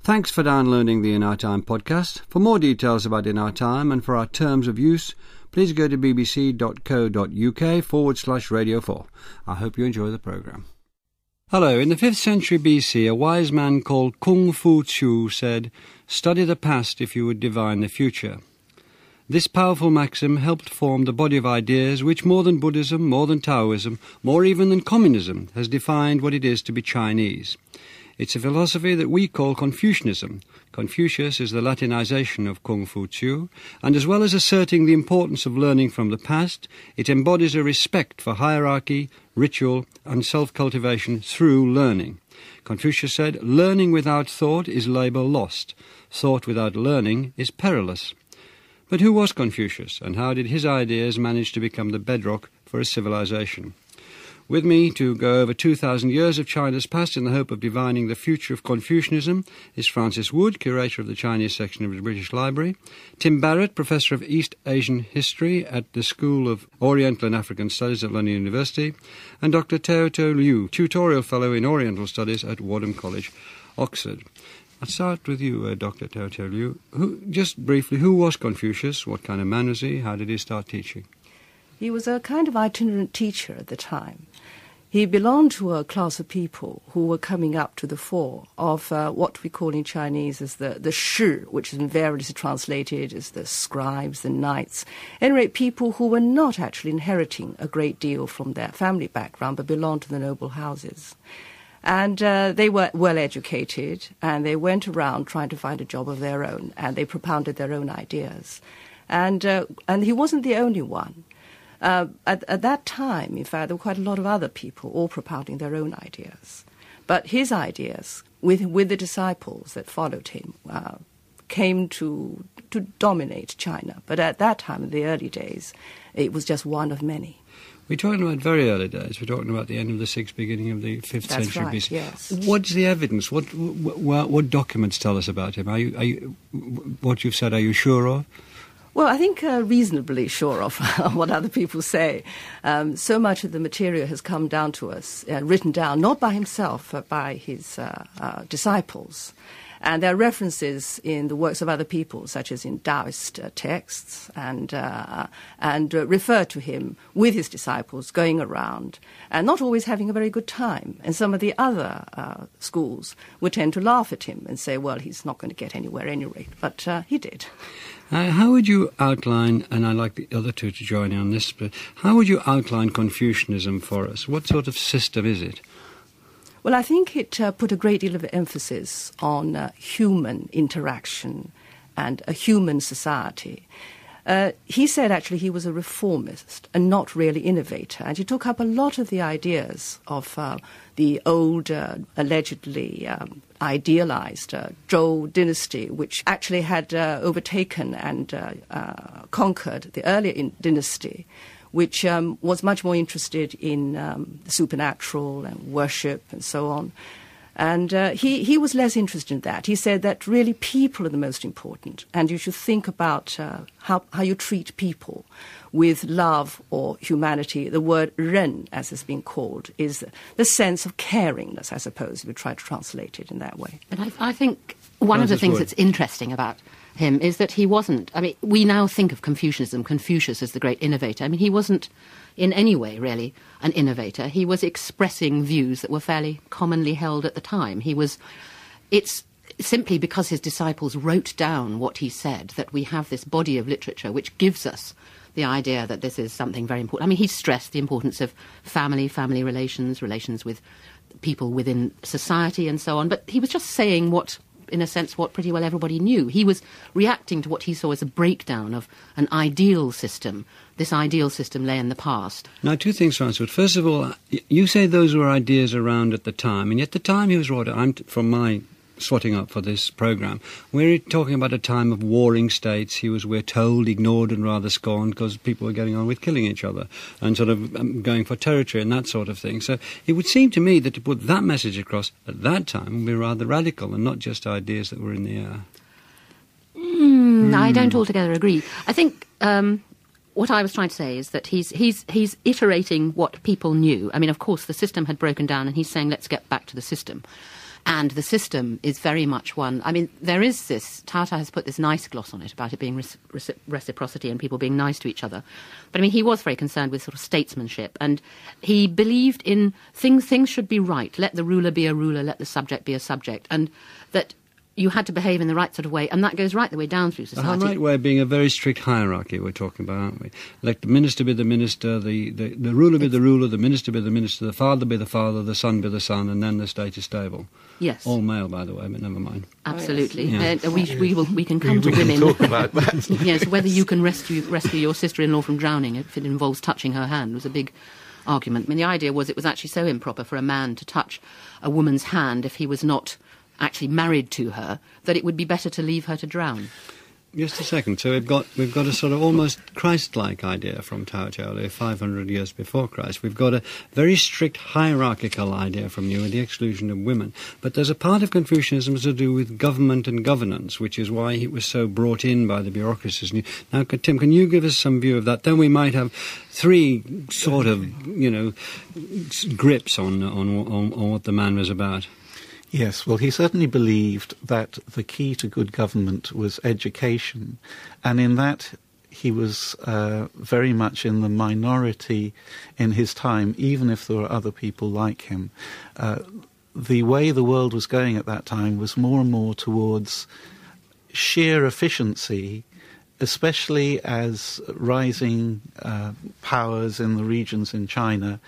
Thanks for downloading the In Our Time podcast. For more details about In Our Time and for our terms of use, please go to bbc.co.uk/Radio 4. I hope you enjoy the programme. Hello. In the 5th century BC, a wise man called Kung Fu Tzu said, "Study the past if you would divine the future." This powerful maxim helped form the body of ideas which, more than Buddhism, more than Daoism, more even than Communism, has defined what it is to be Chinese. It's a philosophy that we call Confucianism. Confucius is the Latinization of Kung Fu Tzu, and as well as asserting the importance of learning from the past, it embodies a respect for hierarchy, ritual, and self-cultivation through learning. Confucius said, "Learning without thought is labour lost. Thought without learning is perilous." But who was Confucius, and how did his ideas manage to become the bedrock for a civilization? With me to go over 2,000 years of China's past in the hope of divining the future of Confucianism is Francis Wood, Curator of the Chinese section of the British Library, Tim Barrett, Professor of East Asian History at the School of Oriental and African Studies at London University, and Dr. Curator Liu, Tutorial Fellow in Oriental Studies at Wadham College, Oxford. I'll start with you, Dr. Curator Liu. Just briefly, who was Confucius? What kind of man was he? How did he start teaching? He was a kind of itinerant teacher at the time. He belonged to a class of people who were coming up to the fore of what we call in Chinese as the shi, which is variously translated as the scribes, the knights. Anyway, people who were not actually inheriting a great deal from their family background, but belonged to the noble houses. And they were well educated, and they went around trying to find a job of their own, and they propounded their own ideas. And he wasn't the only one. At that time, in fact, there were quite a lot of other people all propounding their own ideas. But his ideas, with the disciples that followed him, came to dominate China. But at that time, in the early days, it was just one of many. We're talking about very early days. We're talking about the end of the 6th, beginning of the 5th That's century right, BC. yes. What's the evidence? What documents tell us about him? Are you what you've said, are you sure of? Well, I think reasonably sure of what other people say. So much of the material has come down to us, written down, not by himself, but by his disciples. And there are references in the works of other people, such as in Daoist texts, and refer to him with his disciples going around and not always having a very good time. And some of the other schools would tend to laugh at him and say, well, he's not going to get anywhere at any rate. But he did. How would you outline, and I'd like the other two to join in on this, but how would you outline Confucianism for us? What sort of system is it? Well, I think it put a great deal of emphasis on human interaction and a human society. He said, actually, he was a reformist and not really innovator. And he took up a lot of the ideas of the old, allegedly idealized Zhou dynasty, which actually had overtaken and conquered the earlier dynasty, which was much more interested in the supernatural and worship and so on. And he was less interested in that. He said that really people are the most important, and you should think about how you treat people with love or humanity. The word ren, as it's been called, is the sense of caringness, I suppose, if we try to translate it in that way. But I think one of the things that's interesting about him is that he wasn't, I mean, we now think of Confucius as the great innovator. I mean, he wasn't in any way really an innovator. He was expressing views that were fairly commonly held at the time. It's simply because his disciples wrote down what he said that we have this body of literature which gives us the idea that this is something very important. I mean, he stressed the importance of family relations with people within society and so on, but he was just saying what pretty well everybody knew. He was reacting to what he saw as a breakdown of an ideal system. This ideal system lay in the past. Now, two things, Francis. First of all, you say those were ideas around at the time, and yet the time he was wrote, from my swatting up for this programme, we're talking about a time of warring states. He was, we're told, ignored and rather scorned because people were getting on with killing each other and sort of going for territory and that sort of thing. So it would seem to me that to put that message across at that time would be rather radical and not just ideas that were in the air. I don't altogether agree. I think what I was trying to say is that he's iterating what people knew. I mean, of course, the system had broken down and he's saying, let's get back to the system. And the system is very much one. I mean, there is this. Tata has put this nice gloss on it about it being reciprocity and people being nice to each other. But I mean, he was very concerned with sort of statesmanship, and he believed in things should be right. Let the ruler be a ruler, let the subject be a subject, and that you had to behave in the right sort of way, and that goes right the way down through society. The right way being a very strict hierarchy we're talking about, aren't we? Let the minister be the minister, the ruler be the ruler, the minister be the minister, the father be the father, the son be the son, and then the state is stable. Yes. All male, by the way, but never mind. Absolutely. Yes. We can come to women. Talk about that. Yes, whether you can rescue your sister-in-law from drowning if it involves touching her hand was a big argument. I mean, the idea was it was actually so improper for a man to touch a woman's hand if he was not actually married to her, that it would be better to leave her to drown. Just a second. So we've got a sort of almost Christ-like idea from Tao Te Ching 500 years before Christ. We've got a very strict hierarchical idea from you with the exclusion of women. But there's a part of Confucianism to do with government and governance, which is why it was so brought in by the bureaucracies. Now, Tim, can you give us some view of that? Then we might have three sort of, grips on what the man was about. Yes, well, he certainly believed that the key to good government was education, and in that he was very much in the minority in his time, even if there were other people like him. The way the world was going at that time was more and more towards sheer efficiency, especially as rising powers in the regions in China.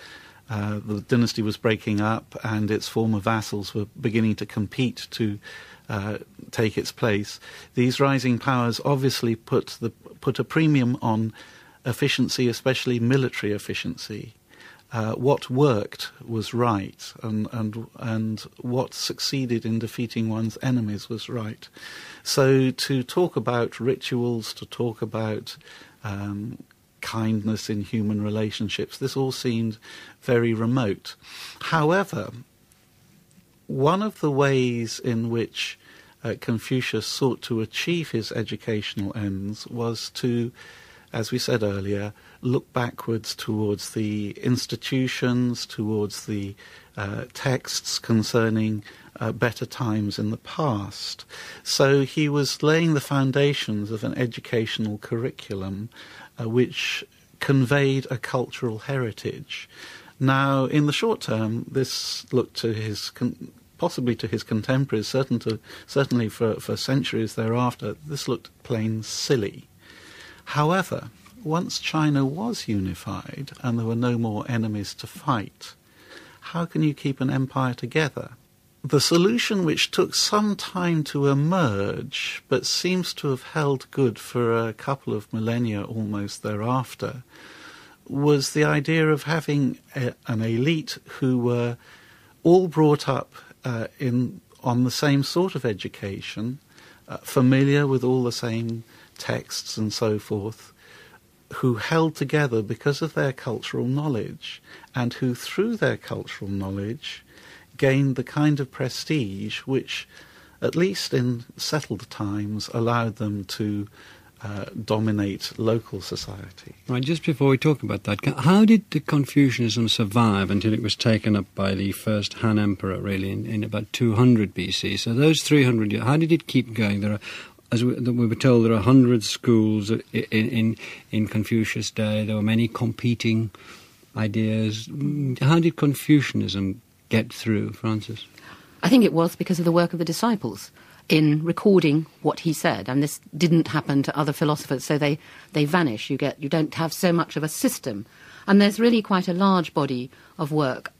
The dynasty was breaking up and its former vassals were beginning to compete to take its place. These rising powers obviously put a premium on efficiency, especially military efficiency. What worked was right, and what succeeded in defeating one's enemies was right. So to talk about rituals, to talk about kindness in human relationships, this all seemed very remote. However, one of the ways in which Confucius sought to achieve his educational ends was to, as we said earlier, look backwards towards the institutions, towards the texts concerning better times in the past. So he was laying the foundations of an educational curriculum which conveyed a cultural heritage. Now, in the short term, this looked to his possibly to his contemporaries, certainly for centuries thereafter, this looked plain silly. However, once China was unified and there were no more enemies to fight, how can you keep an empire together? The solution, which took some time to emerge, but seems to have held good for a couple of millennia almost thereafter, was the idea of having an elite who were all brought up on the same sort of education, familiar with all the same texts and so forth, who held together because of their cultural knowledge, and who, through their cultural knowledge, gained the kind of prestige which, at least in settled times, allowed them to dominate local society. Right, just before we talk about that, how did the Confucianism survive until it was taken up by the first Han Emperor, really, in about 200 BC? So those 300 years, how did it keep going? There are, as we were told, there are 100 schools in Confucius' day. There were many competing ideas. How did Confucianism get through, Francis? I think it was because of the work of the disciples in recording what he said, and this didn't happen to other philosophers, so they vanish. You don't have so much of a system, and there's really quite a large body of work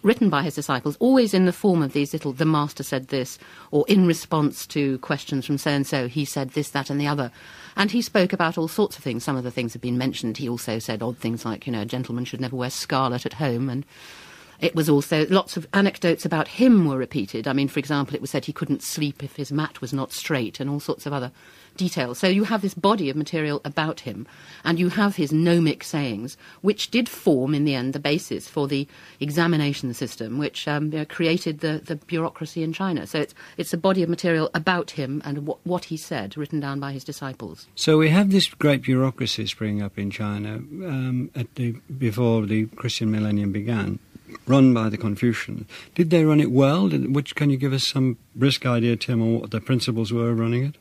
written by his disciples, always in the form of these little, the master said this, or in response to questions from so-and-so, he said this, that and the other. And he spoke about all sorts of things. Some of the things have been mentioned. He also said odd things like, a gentleman should never wear scarlet at home, and it was also, lots of anecdotes about him were repeated. I mean, for example, it was said he couldn't sleep if his mat was not straight, and all sorts of other details. So you have this body of material about him, and you have his gnomic sayings, which did form, in the end, the basis for the examination system, which created the bureaucracy in China. So it's a body of material about him and what he said, written down by his disciples. So we have this great bureaucracy springing up in China before the Christian millennium began. run by the Confucians. Did they run it well? Can you give us some brisk idea, Tim, on what the principles were of running it?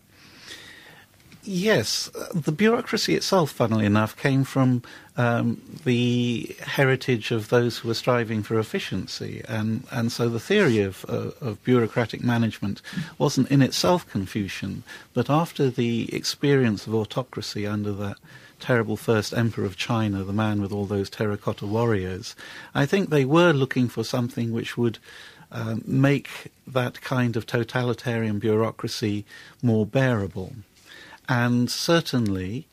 Yes, the bureaucracy itself, funnily enough, came from the heritage of those who were striving for efficiency, and so the theory of bureaucratic management wasn't in itself Confucian, but after the experience of autocracy under that terrible first emperor of China, the man with all those terracotta warriors, I think they were looking for something which would make that kind of totalitarian bureaucracy more bearable. And certainly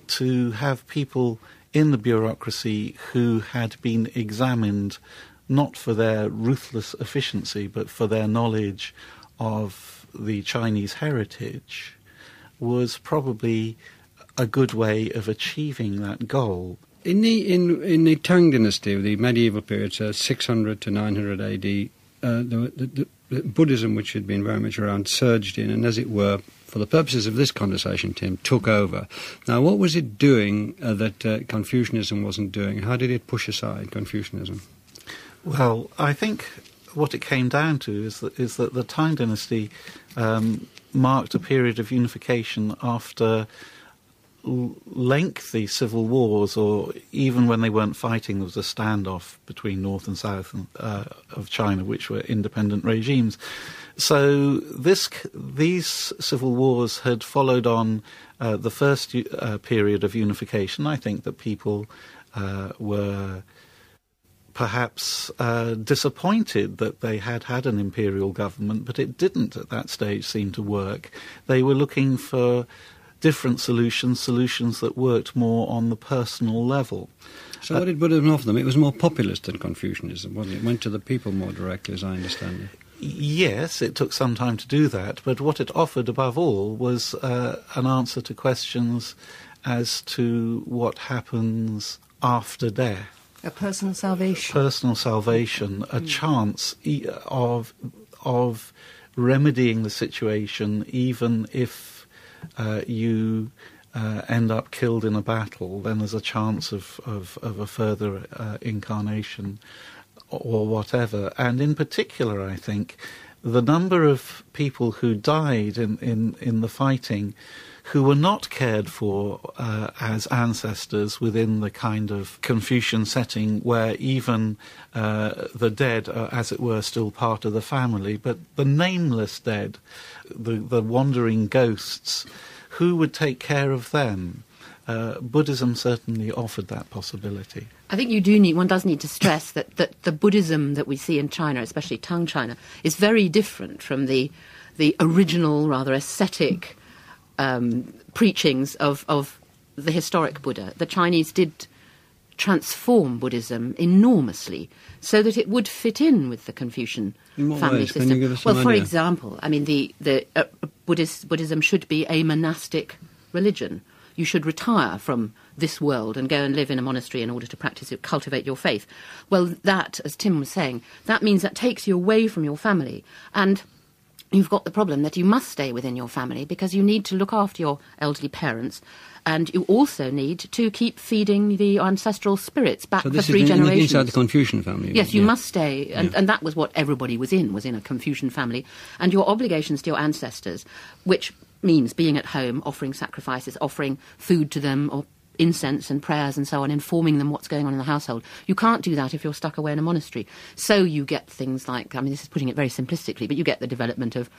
to have people in the bureaucracy who had been examined not for their ruthless efficiency but for their knowledge of the Chinese heritage was probably a good way of achieving that goal. In the Tang dynasty, the medieval period, 600 to 900 AD, the Buddhism, which had been very much around, surged in, and as it were, for the purposes of this conversation, Tim, took over. Now, what was it doing that Confucianism wasn't doing? How did it push aside Confucianism? Well, I think what it came down to is that the Tang dynasty marked a period of unification after lengthy civil wars, or even when they weren't fighting, there was a standoff between north and south of China, which were independent regimes. So these civil wars had followed on the first period of unification. I think that people were perhaps disappointed that they had an imperial government, but it didn't at that stage seem to work. They were looking for different solutions that worked more on the personal level. So what did Buddhism offer them? It was more populist than Confucianism, wasn't it? It went to the people more directly, as I understand it. Yes, it took some time to do that, but what it offered above all was an answer to questions as to what happens after death. A personal salvation. Personal salvation, a chance of remedying the situation, even if you end up killed in a battle, then there's a chance of a further incarnation or whatever. And in particular, I think, the number of people who died in the fighting who were not cared for as ancestors within the kind of Confucian setting where even the dead are, as it were, still part of the family, but the nameless dead, the wandering ghosts, who would take care of them? Buddhism certainly offered that possibility. I think one does need to stress that the Buddhism that we see in China, especially Tang China, is very different from the original, rather ascetic preachings of the historic Buddha. The Chinese did transform Buddhism enormously so that it would fit in with the Confucian family ways? system. Can you give us some for idea? example, I mean, the Buddhism should be a monastic religion. You should retire from this world and go and live in a monastery in order to practice it, cultivate your faith. Well, that, as Tim was saying, that means that takes you away from your family. And you've got the problem that you must stay within your family because you need to look after your elderly parents, and you also need to keep feeding the ancestral spirits back for 3 generations. Inside the Confucian family? Yes, you must stay, and that was what everybody was in a Confucian family. And your obligations to your ancestors, which means being at home, offering sacrifices, offering food to them, or incense and prayers and so on, informing them what's going on in the household. You can't do that if you're stuck away in a monastery. So you get things like, I mean, this is putting it very simplistically, but you get the development of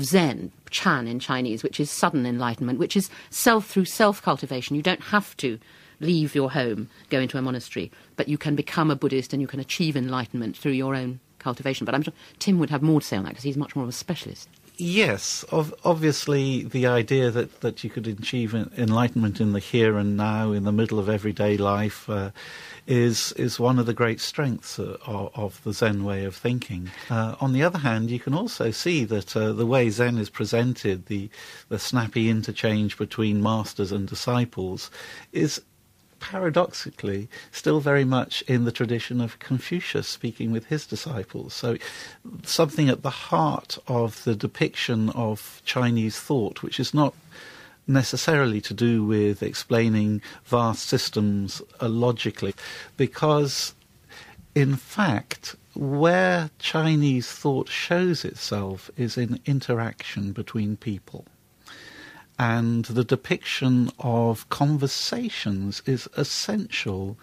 Zen, Chan in Chinese, which is sudden enlightenment, which is through self-cultivation. You don't have to leave your home, go into a monastery, but you can become a Buddhist and you can achieve enlightenment through your own cultivation. But I'm sure Tim would have more to say on that because he's much more of a specialist. Yes, obviously the idea that you could achieve enlightenment in the here and now, in the middle of everyday life, is one of the great strengths of the Zen way of thinking. On the other hand, you can also see that the way Zen is presented, the snappy interchange between masters and disciples, is paradoxically still very much in the tradition of Confucius speaking with his disciples. So something at the heart of the depiction of Chinese thought, which is not necessarily to do with explaining vast systems logically, because in fact, where Chinese thought shows itself is in interaction between people. And the depiction of conversations is essential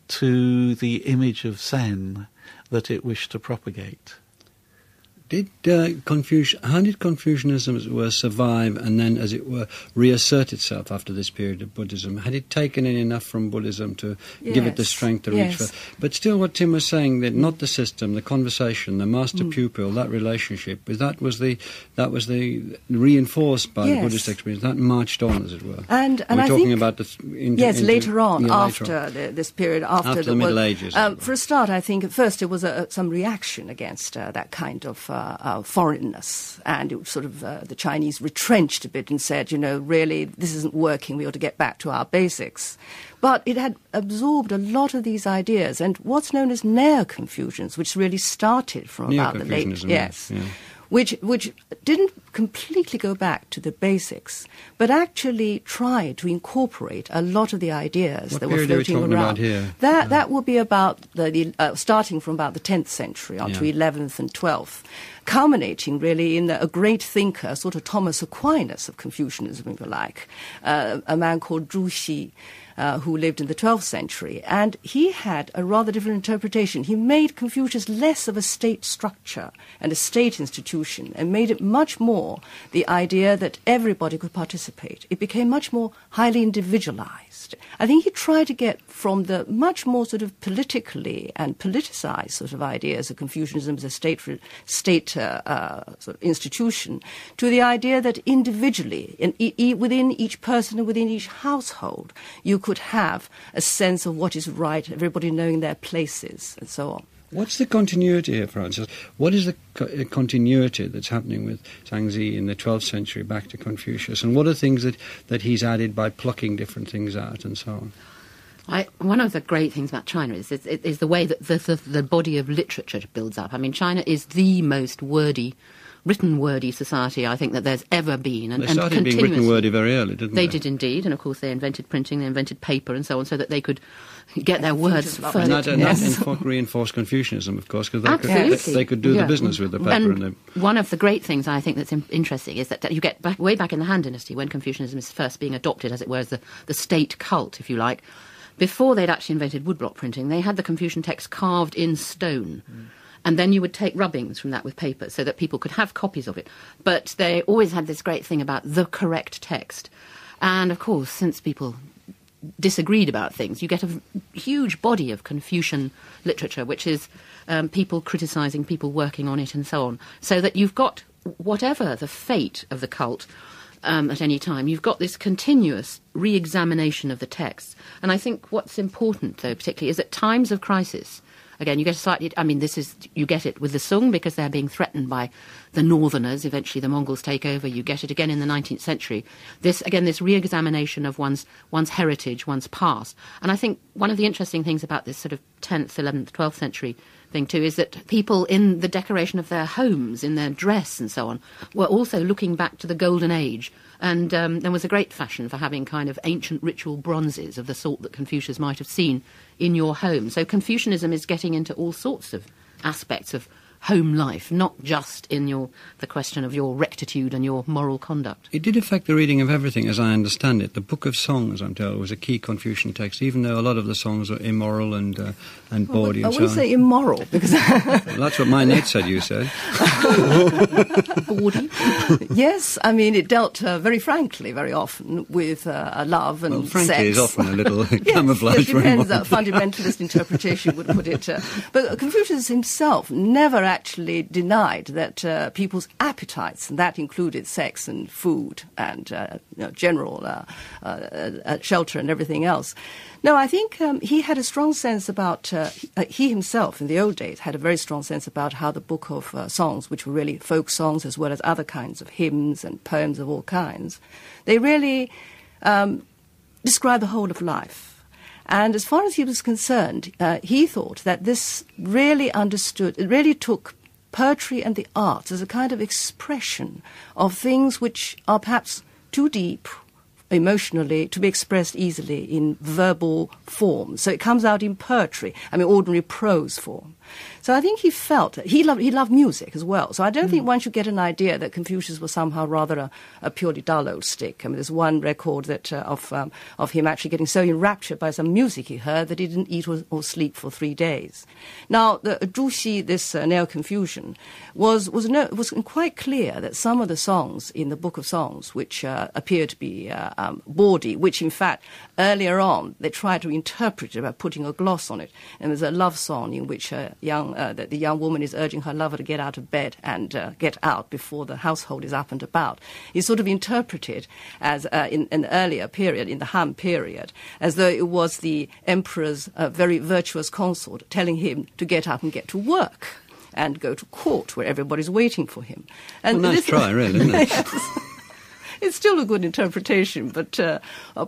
to the image of Zen that it wished to propagate. How did Confucianism, as it were, survive and then, as it were, reassert itself after this period of Buddhism? Had it taken in enough from Buddhism to give it the strength to reach for? But still, what Tim was saying, that not the system, the conversation, the master-pupil, that relationship, that was the reinforced by the Buddhist experience. That marched on, as it were. And we're talking about later on, after this period, after the Middle Ages. For a start, I think at first it was some reaction against that kind of foreignness, and it was sort of the Chinese retrenched a bit and said, really, this isn't working, we ought to get back to our basics. But it had absorbed a lot of these ideas, and what's known as Neo-Confucianism, which really started from about the late... Which didn't completely go back to the basics, but actually tried to incorporate a lot of the ideas that were floating around. About here? That would be about starting from about the 10th century on to 11th and 12th, culminating really in a great thinker, sort of Thomas Aquinas of Confucianism, if you like, a man called Zhu Xi, who lived in the 12th century. And he had a rather different interpretation. He made Confucius less of a state structure and a state institution and made it much more the idea that everybody could participate. It became much more highly individualized. I think he tried to get from the much more sort of politically and politicized sort of ideas of Confucianism as a state sort of institution to the idea that individually, within each person and within each household, you could have a sense of what is right, everybody knowing their places, and so on. What's the continuity here, Francis? What is the continuity that's happening with Zhangzi in the 12th century back to Confucius? And what are things that he's added by plucking different things out and so on? One of the great things about China is the way that the body of literature builds up. I mean, China is the most written wordy society I think that there's ever been. They started being written wordy very early, didn't they? They did indeed, and of course they invented printing, they invented paper and so on, so that they could get their words further. And that reinforced Confucianism, of course, because they could do the business with the paper. One of the great things I think that's interesting is that you get way back in the Han Dynasty, when Confucianism is first being adopted, as it were, as the state cult, if you like. Before they'd actually invented woodblock printing, they had the Confucian text carved in stone. And then you would take rubbings from that with paper so that people could have copies of it. But they always had this great thing about the correct text. And, of course, since people disagreed about things, you get a huge body of Confucian literature, which is people criticising, people working on it and so on. So that you've got, whatever the fate of the cult at any time, you've got this continuous re-examination of the texts. And I think what's important, though, particularly, is at times of crisis, again, you get you get it with the Sung because they're being threatened by the Northerners. Eventually the Mongols take over. You get it again in the 19th century. This re-examination of one's heritage, one's past. And I think one of the interesting things about this sort of 10th, 11th, 12th century thing too is that people in the decoration of their homes, in their dress and so on, were also looking back to the Golden Age. And there was a great fashion for having kind of ancient ritual bronzes of the sort that Confucius might have seen in your home. So Confucianism is getting into all sorts of aspects of home life, not just in the question of your rectitude and your moral conduct. It did affect the reading of everything, as I understand it. The Book of Songs, I'm told, was a key Confucian text, even though a lot of the songs were immoral and bawdy and so on. I wouldn't say immoral, because... Well, that's what my mate said, you said. Bawdy? Yes, I mean, it dealt very frankly, very often, with love and frankly sex. Is often a little camouflage. Yes, it depends. Fundamentalist interpretation would put it. But Confucius himself never actually denied that people's appetites, and that included sex and food and general shelter and everything else. No, I think he had a strong sense about, he himself in the old days had a very strong sense about how the Book of Songs, which were really folk songs as well as other kinds of hymns and poems of all kinds, they really describe the whole of life. And as far as he was concerned, he thought that this really took poetry and the arts as a kind of expression of things which are perhaps too deep, emotionally, to be expressed easily in verbal form. So it comes out in poetry, ordinary prose form. So I think he felt that he loved music as well. So I don't think one should get an idea that Confucius was somehow rather a purely dull old stick. There's one record that of him actually getting so enraptured by some music he heard that he didn't eat or sleep for 3 days. Now, the Zhu Xi, this Neo-Confucian, was quite clear that some of the songs in the Book of Songs, which appear to be bawdy, which in fact earlier on they tried to interpret it by putting a gloss on it. And there's a love song in which the young woman is urging her lover to get out of bed and get out before the household is up and about. It's sort of interpreted as in an earlier period, in the Han period, as though it was the emperor's very virtuous consort telling him to get up and get to work and go to court where everybody's waiting for him. And nice try, really, isn't it? It's still a good interpretation, but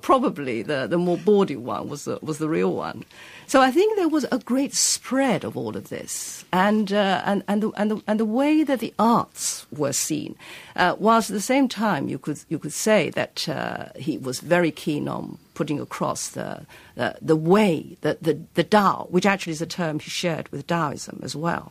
probably the more bawdy one was the real one. So I think there was a great spread of all of this, and the way that the arts were seen, whilst at the same time you could say that he was very keen on putting across the way, the Tao, which actually is a term he shared with Daoism as well.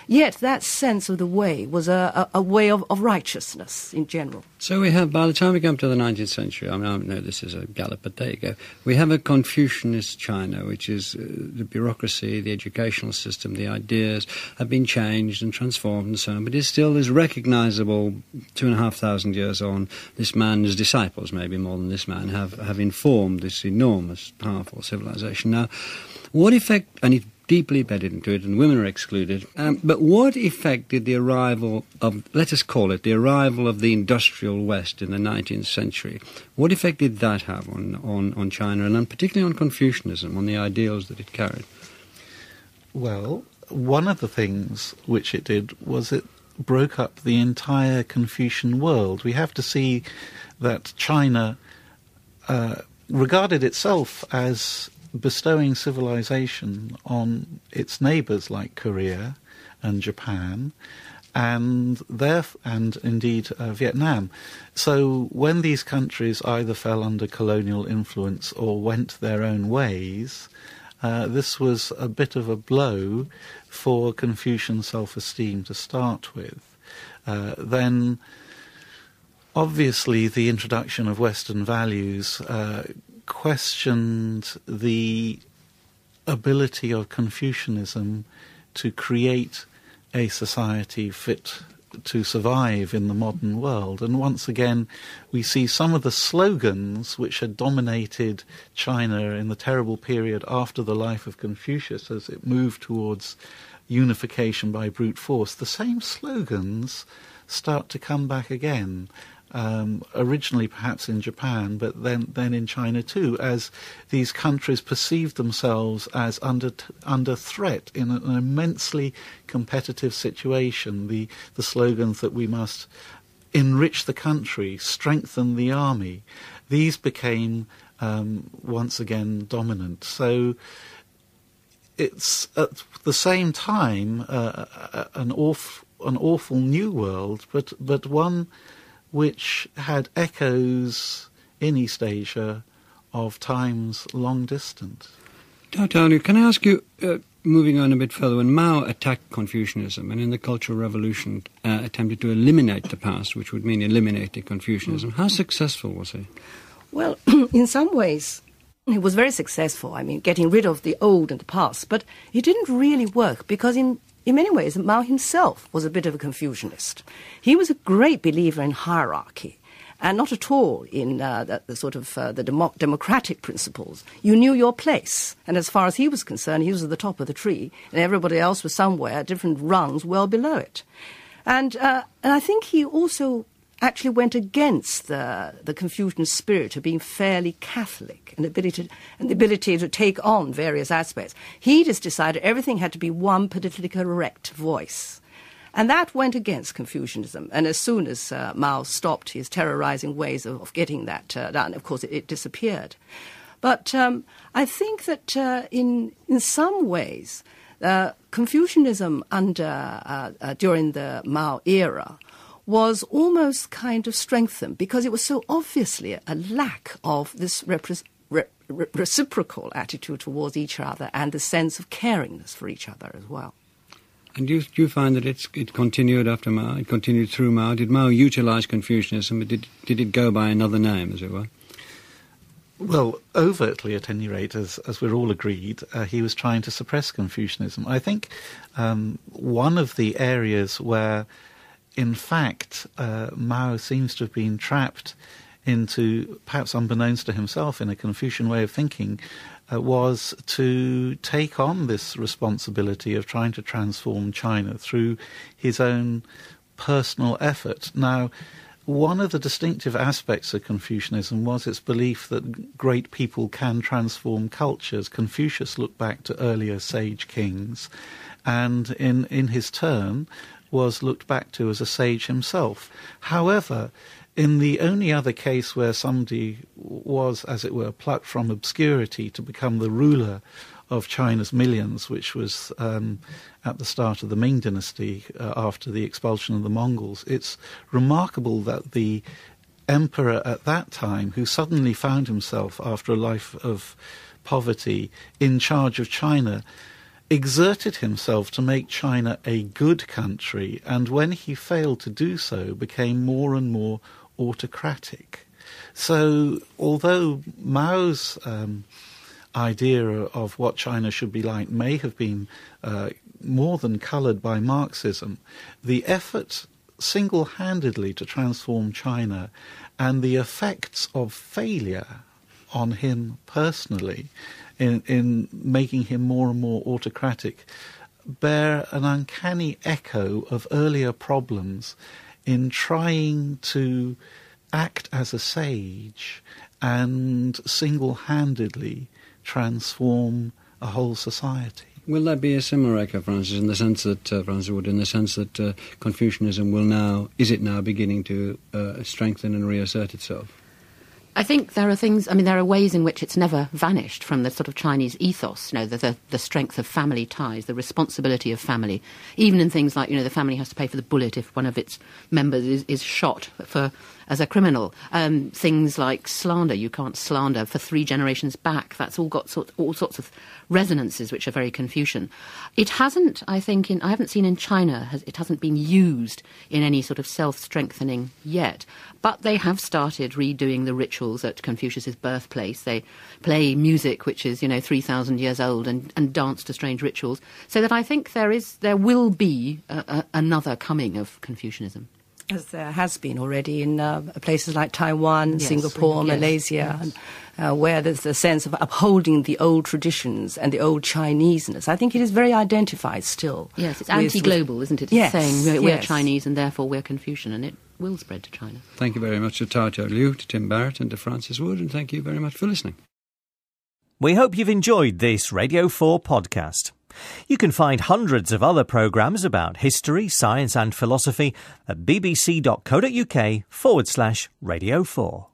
Yet that sense of the way was a way of righteousness in general. So we have, by the time we come to the 19th century, I know this is a gallop, but there you go, we have a Confucianist China, which is the bureaucracy, the educational system, the ideas have been changed and transformed and so on, but it still is recognisable 2,500 years on. This man's disciples, maybe more than this man, have informed this enormous, powerful civilization. Now, what effect, and it's deeply embedded into it, and women are excluded. But what effect did the arrival of, let us call it, the arrival of the industrial West in the 19th century, what effect did that have on China, and particularly on Confucianism, on the ideals that it carried? Well, one of the things which it did was it broke up the entire Confucian world. We have to see that China regarded itself as bestowing civilization on its neighbours like Korea and Japan and indeed Vietnam. So when these countries either fell under colonial influence or went their own ways, this was a bit of a blow for Confucian self-esteem to start with. Then obviously the introduction of Western values questioned the ability of Confucianism to create a society fit to survive in the modern world. And once again, we see some of the slogans which had dominated China in the terrible period after the life of Confucius as it moved towards unification by brute force. The same slogans start to come back again. Originally perhaps in Japan, but then in China too, as these countries perceived themselves as under threat in an immensely competitive situation. The slogans that we must enrich the country, strengthen the army, these became once again dominant. So it's at the same time an awful new world, but one which had echoes in East Asia of times long distant. Dao, can I ask you, moving on a bit further, when Mao attacked Confucianism and in the Cultural Revolution attempted to eliminate the past, which would mean eliminating Confucianism, how successful was he? Well, in some ways, he was very successful, getting rid of the old and the past, but it didn't really work because in many ways, Mao himself was a bit of a Confucianist. He was a great believer in hierarchy, and not at all in the democratic principles. You knew your place, and as far as he was concerned, he was at the top of the tree, and everybody else was somewhere, different rungs, well below it. And I think he also actually went against the Confucian spirit of being fairly Catholic and the ability to take on various aspects. He just decided everything had to be one politically correct voice. And that went against Confucianism. And as soon as Mao stopped his terrorizing ways of getting that done, of course, it disappeared. But I think that in some ways, Confucianism during the Mao era was almost kind of strengthened because it was so obviously a lack of this reciprocal attitude towards each other and the sense of caringness for each other as well. And do you find that it continued after Mao? It continued through Mao? Did Mao utilize Confucianism? Did it go by another name, as it were? Well, overtly, at any rate, as we're all agreed, he was trying to suppress Confucianism. I think one of the areas where, in fact, Mao seems to have been trapped into, perhaps unbeknownst to himself, in a Confucian way of thinking, was to take on this responsibility of trying to transform China through his own personal effort. Now, one of the distinctive aspects of Confucianism was its belief that great people can transform cultures. Confucius looked back to earlier sage kings, and in his turn was looked back to as a sage himself. However, in the only other case where somebody was, as it were, plucked from obscurity to become the ruler of China's millions, which was at the start of the Ming dynasty after the expulsion of the Mongols, it's remarkable that the emperor at that time, who suddenly found himself, after a life of poverty, in charge of China, exerted himself to make China a good country, and when he failed to do so, became more and more autocratic. So, although Mao's idea of what China should be like may have been more than coloured by Marxism, the effort single-handedly to transform China and the effects of failure on him personally in making him more and more autocratic bear an uncanny echo of earlier problems in trying to act as a sage and single-handedly transform a whole society. Will there be a similar echo, Francis, in the sense that Confucianism is it now beginning to strengthen and reassert itself? I think there are things, there are ways in which it's never vanished from the sort of Chinese ethos, the strength of family ties, the responsibility of family, even in things like, the family has to pay for the bullet if one of its members is shot as a criminal. Things like slander, you can't slander for 3 generations back. That's all got all sorts of resonances which are very Confucian. It hasn't, I think, I haven't seen in China, it hasn't been used in any sort of self-strengthening yet. But they have started redoing the rituals at Confucius's birthplace. They play music which is, 3,000 years old and dance to strange rituals. So that I think there will be another coming of Confucianism. As there has been already in places like Taiwan, Singapore, Malaysia, where there's a sense of upholding the old traditions and the old Chineseness. I think it is very identified still. Yes, it's anti-global, isn't it? It's saying we're Chinese and therefore we're Confucian, and it will spread to China. Thank you very much to Taito Liu, to Tim Barrett and to Francis Wood, and thank you very much for listening. We hope you've enjoyed this Radio 4 podcast. You can find hundreds of other programmes about history, science and philosophy at bbc.co.uk/Radio 4.